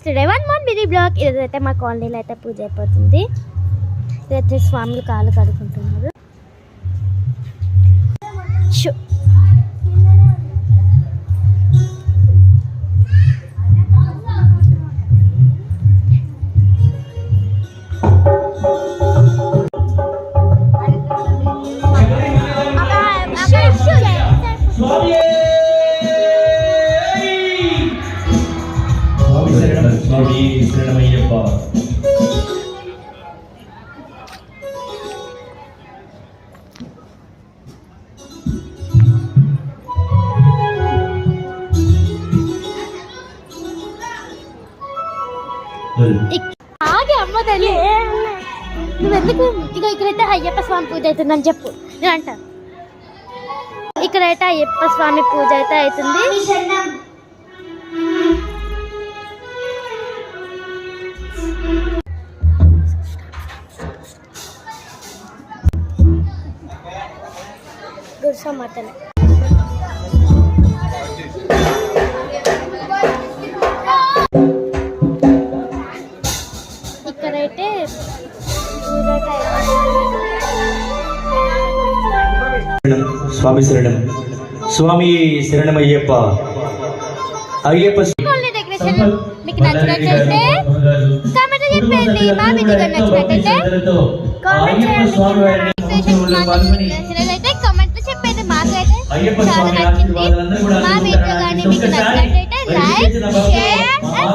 Today one more mini blog. ఇదైతే మా కాలనీలో అయితే పూజ అయిపోతుంది. ఇదైతే స్వాములు కాళ్ళు కడుక్కుంటున్నారు. ఆగే అమ్మ తల్లి, నువ్వెందుకు ఇక్కడైతే అయ్యప్ప స్వామి పూజ అవుతుందని చెప్పు. నేను అంట ఇక్కడైతే అయ్యప్ప స్వామి పూజ అయితే అవుతుంది. గురుసమ్మతనే ఇక్కడైతే స్వామి శరణం. స్వామి శరణమయ్యప్ప. అయ్యప్ప డెకరేషన్ మీకు నచ్చినట్లయితే కామెంట్ చెప్పండి. మా వీడియో నచ్చినట్లయితే కామెంట్ చెప్పండి. మాకైతే చాలా నచ్చింది. మా వీడియో కానీ మీకు నచ్చినట్లయితే లైక్, షేర్ అండ్